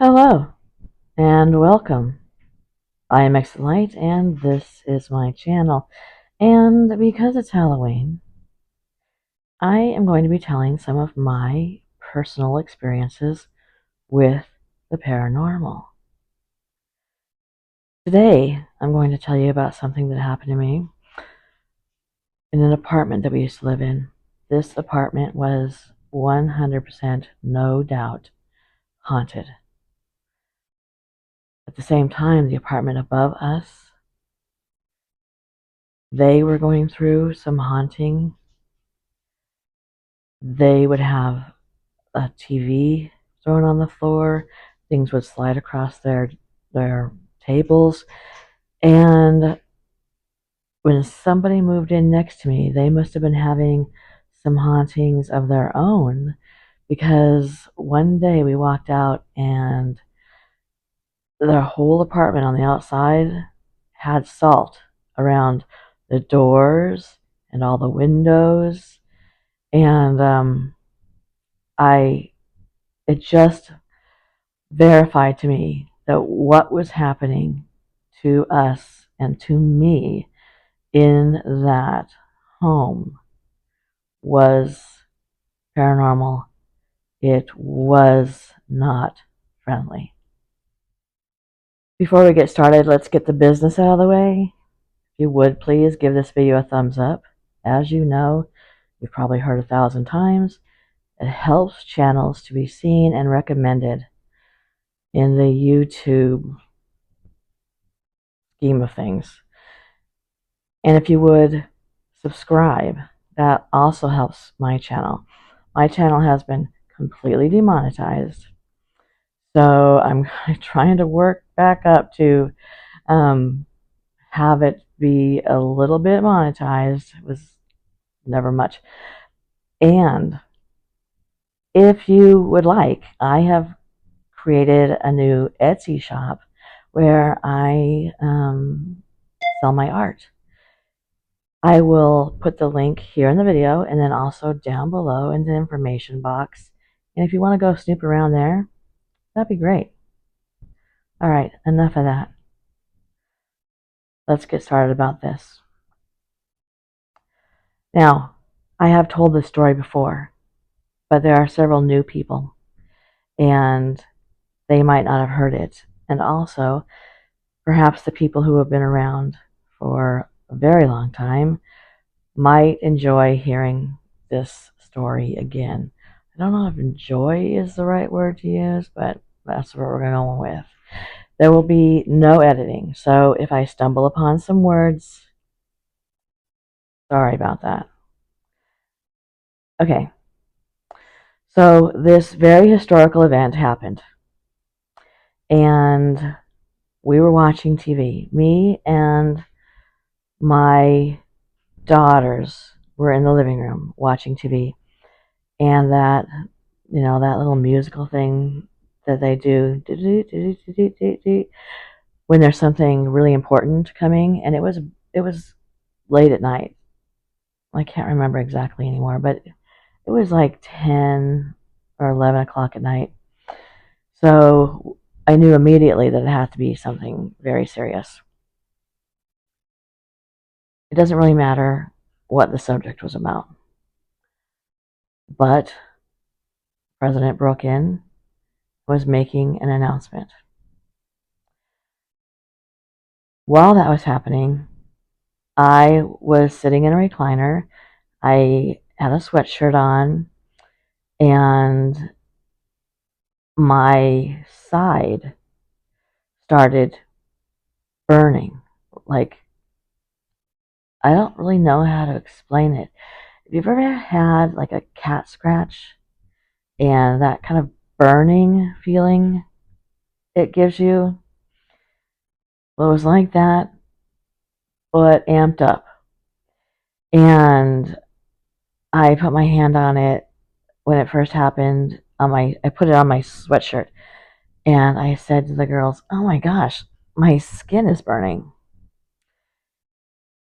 Hello and welcome. I am Xlight and this is my channel. And because it's Halloween, I am going to be telling some of my personal experiences with the paranormal. Today, I'm going to tell you about something that happened to me in an apartment that we used to live in. This apartment was 100% no doubt haunted. At the same time, the apartment above us, they were going through some haunting. They would have a TV thrown on the floor. Things would slide across their tables. And when somebody moved in next to me, they must have been having some hauntings of their own, because one day we walked out and the whole apartment on the outside had salt around the doors and all the windows. And I it just verified to me that what was happening to us and to me in that home was paranormal. It was not friendly. Before we get started, let's get the business out of the way. If you would please give this video a thumbs up. As you know, you've probably heard 1,000 times, it helps channels to be seen and recommended in the YouTube scheme of things. And if you would subscribe, that also helps my channel. My channel has been completely demonetized, so I'm trying to work back up to have it be a little bit monetized. It was never much. And if you would like, I have created a new Etsy shop where I sell my art. I will put the link here in the video and then also down below in the information box. And if you want to go snoop around there, that'd be great. All right, enough of that. Let's get started about this. Now, I have told this story before, but there are several new people and they might not have heard it. And also, perhaps the people who have been around for a very long time might enjoy hearing this story again. I don't know if enjoy is the right word to use, but that's what we're going with. There will be no editing, so if I stumble upon some words, sorry about that. Okay, so this very historical event happened, and we were watching TV. Me and my daughters were in the living room watching TV, and that that little musical thing that they do when there's something really important coming, and it was late at night. I can't remember exactly anymore, but it was like 10 or 11 o'clock at night. So I knew immediately that it had to be something very serious. It doesn't really matter what the subject was about, but President Brooklyn was making an announcement. While that was happening, I was sitting in a recliner. I had a sweatshirt on, and my side started burning. Like, I don't really know how to explain it. Have you ever had like a cat scratch and that kind of burning feeling it gives you? Well, it was like that, but amped up. And I put my hand on it when it first happened. I put it on my sweatshirt, and I said to the girls, "Oh my gosh, my skin is burning."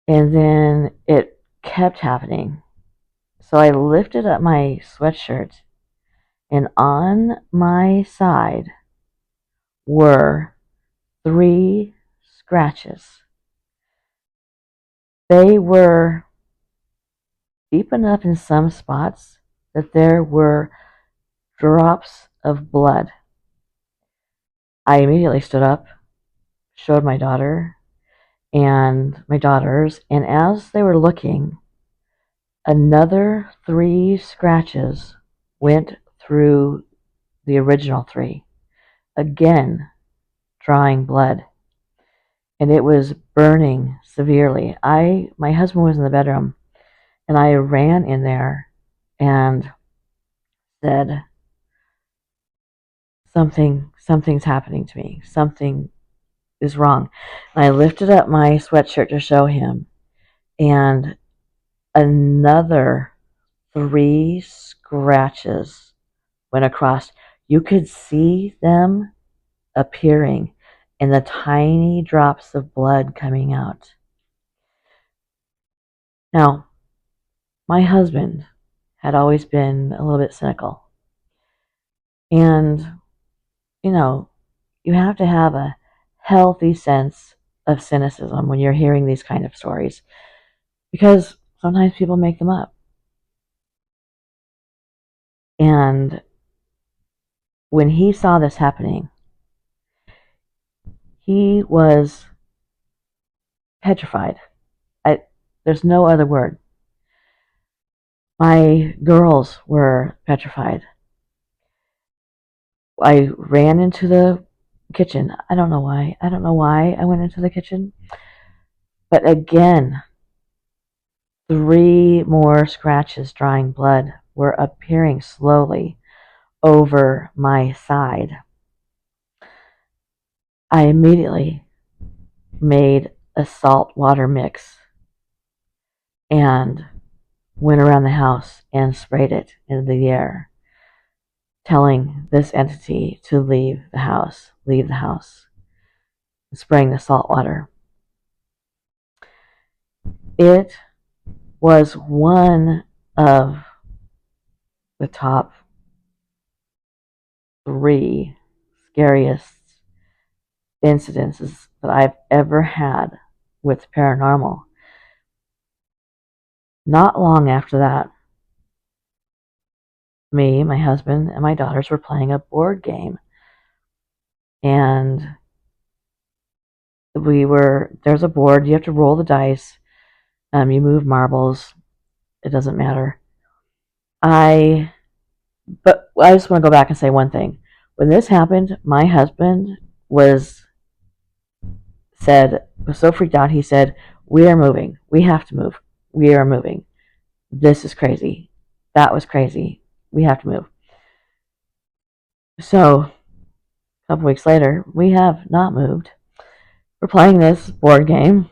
And then it kept happening. So I lifted up my sweatshirt, and on my side were 3 scratches. They were deep enough in some spots that there were drops of blood. I immediately stood up, showed my daughter and my daughters, and as they were looking, another 3 scratches went through the original 3, again drawing blood, and it was burning severely. My husband was in the bedroom, and I ran in there and said, something's happening to me. Something is wrong. And I lifted up my sweatshirt to show him, and another 3 scratches went across. You could see them appearing and the tiny drops of blood coming out. Now, my husband had always been a little bit cynical. And, you know, you have to have a healthy sense of cynicism when you're hearing these kind of stories, because sometimes people make them up. And when he saw this happening, he was petrified. There's no other word. My girls were petrified. I ran into the kitchen. I don't know why. I don't know why I went into the kitchen. But again, 3 more scratches drawing blood were appearing slowly over my side. I immediately made a salt water mix and went around the house and sprayed it into the air, telling this entity to leave the house, spraying the salt water. It was one of the top 3 scariest incidences that I've ever had with paranormal. Not long after that, me, my husband, and my daughters were playing a board game. And there's a board, you have to roll the dice, you move marbles, it doesn't matter. But I just want to go back and say one thing. When this happened, my husband was so freaked out, he said, "We are moving. We have to move. We are moving. This is crazy. That was crazy. We have to move." So, a couple weeks later, we have not moved. We're playing this board game,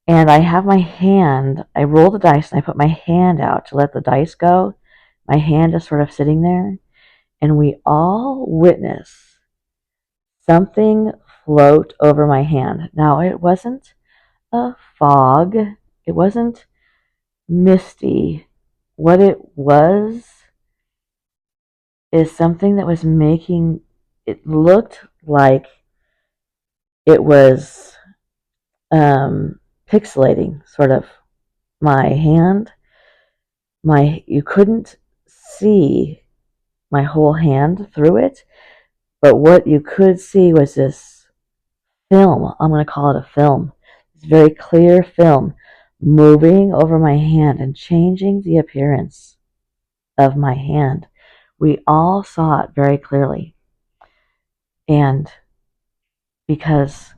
and I roll the dice, and I put my hand out to let the dice go. My hand is sort of sitting there, and we all witness something float over my hand. Now, it wasn't a fog, it wasn't misty. What it was is something that was making it looked like it was pixelating sort of my hand. You couldn't see my whole hand through it, but what you could see was this film. I'm going to call it a film. This very clear film moving over my hand and changing the appearance of my hand. We all saw it very clearly. And because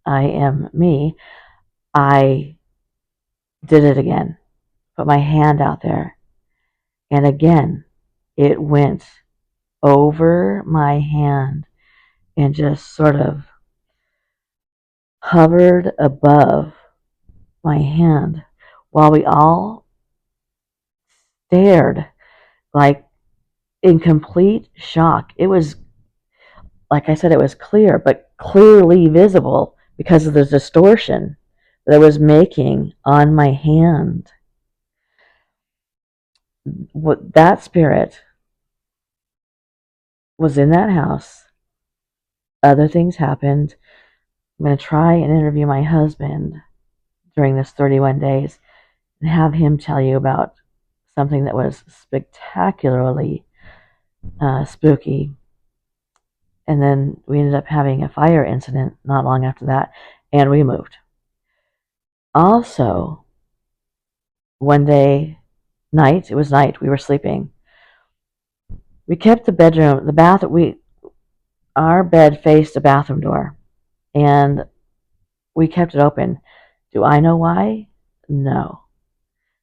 I am me, I did it again. Put my hand out there. And again, it went over my hand and just sort of hovered above my hand while we all stared, like in complete shock. It was, like I said, it was clear, but clearly visible because of the distortion that it was making on my hand. That spirit was in that house other things happened. I'm going to try and interview my husband during this 31 days and have him tell you about something that was spectacularly spooky. And then we ended up having a fire incident not long after that, and we moved. Also, one day, it was night, we were sleeping. We kept our bed faced a bathroom door, and we kept it open. Do I know why? No.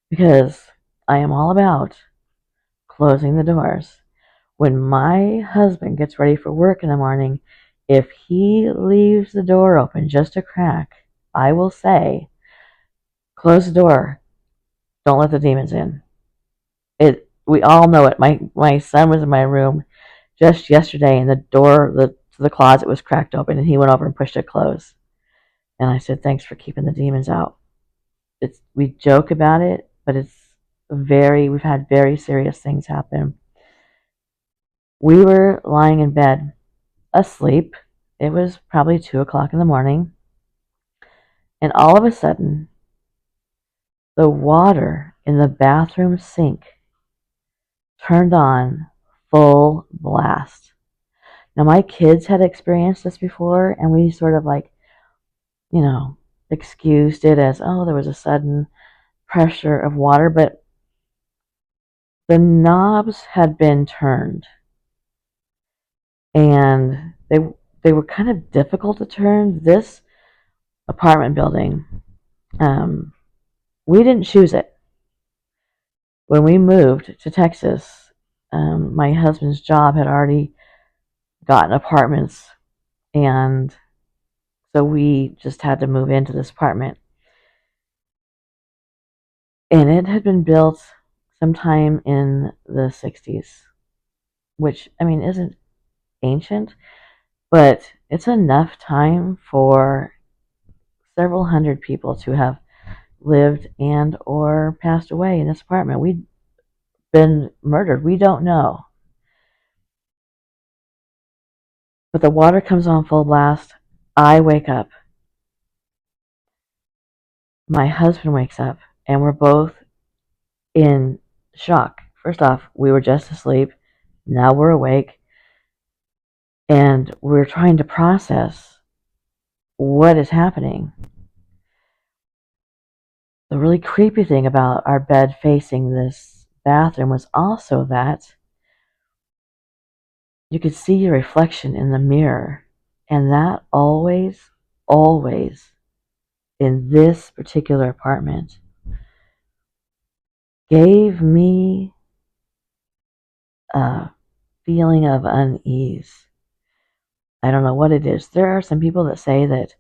Because I am all about closing the doors. When my husband gets ready for work in the morning, if he leaves the door open just a crack, I will say, close the door. Don't let the demons in. We all know it. My son was in my room just yesterday, and the door to the closet was cracked open, and he went over and pushed it closed. And I said, "Thanks for keeping the demons out." We joke about it, but we've had very serious things happen. We were lying in bed asleep. It was probably 2 o'clock in the morning, and all of a sudden, the water in the bathroom sink turned on full blast. Now, my kids had experienced this before, and we sort of you know, excused it as, oh, there was a sudden pressure of water, but the knobs had been turned, and they were kind of difficult to turn. This apartment building, we didn't choose it. When we moved to Texas, my husband's job had already gotten apartments, and so we just had to move into this apartment. And it had been built sometime in the 60s, which, I mean, isn't ancient, but it's enough time for several hundred people to have lived and or passed away in this apartment. We'd been murdered. We don't know. But the water comes on full blast. I wake up. My husband wakes up, and we're both in shock. First off, we were just asleep. Now we're awake, and we're trying to process what is happening. The really creepy thing about our bed facing this bathroom was also that you could see your reflection in the mirror, and that always, in this particular apartment, gave me a feeling of unease. I don't know what it is. There are some people that say that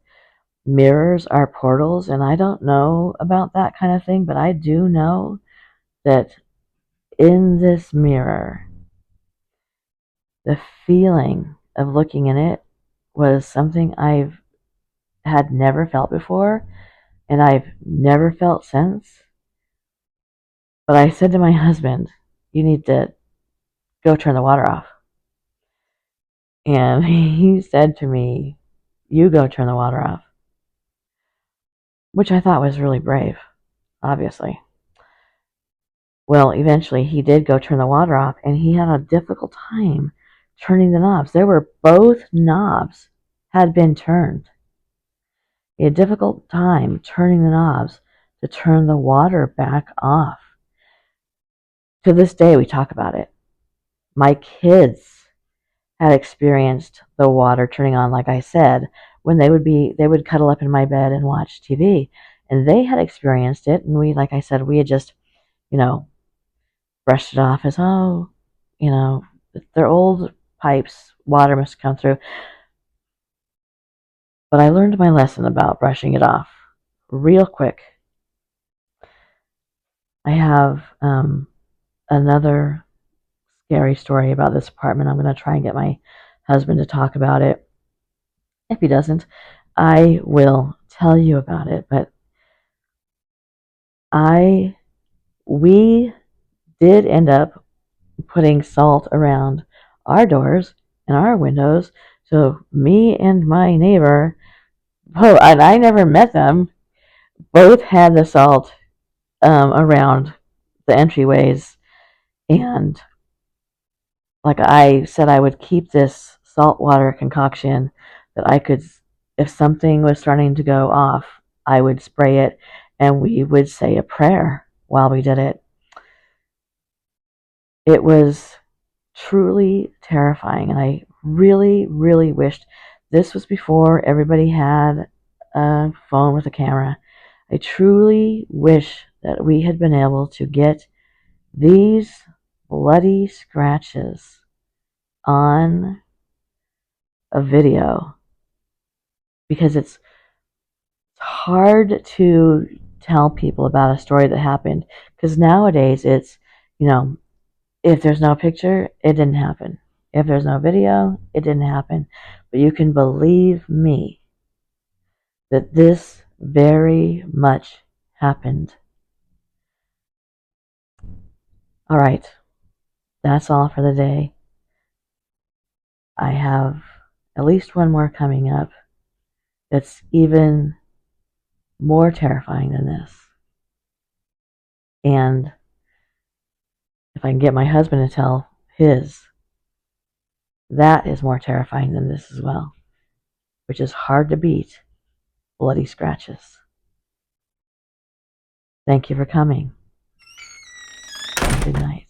mirrors are portals, and I don't know about that kind of thing, but I do know that in this mirror, the feeling of looking in it was something I've had never felt before, and I've never felt since. But I said to my husband, "You need to go turn the water off." And he said to me, "You go turn the water off," which I thought was really brave, obviously. Well, eventually he did go turn the water off, and he had a difficult time turning the knobs. Both knobs had been turned. He had a difficult time turning the knobs to turn the water back off. To this day, we talk about it. My kids had experienced the water turning on, like I said, when they would cuddle up in my bed and watch TV, and they had experienced it, and like I said, we had just, you know, brushed it off as, oh, they're old pipes, water must come through. But I learned my lesson about brushing it off real quick. I have another scary story about this apartment. I'm going to try and get my husband to talk about it. If he doesn't, I will tell you about it. But we did end up putting salt around our doors and our windows So me and my neighbor, oh, and I never met them, both had the salt around the entryways. And like I said, I would keep this saltwater concoction that I could, if something was starting to go off, I would spray it and we would say a prayer while we did it. It was truly terrifying, and I really, really wished this was before everybody had a phone with a camera. I truly wish that we had been able to get these bloody scratches on a video, because it's hard to tell people about a story that happened, because nowadays it's, you know, if there's no picture, it didn't happen. If there's no video, it didn't happen. But you can believe me that this very much happened. All right, that's all for the day. I have at least one more coming up that's even more terrifying than this. And if I can get my husband to tell his, that is more terrifying than this as well, which is hard to beat bloody scratches. Thank you for coming. Good night.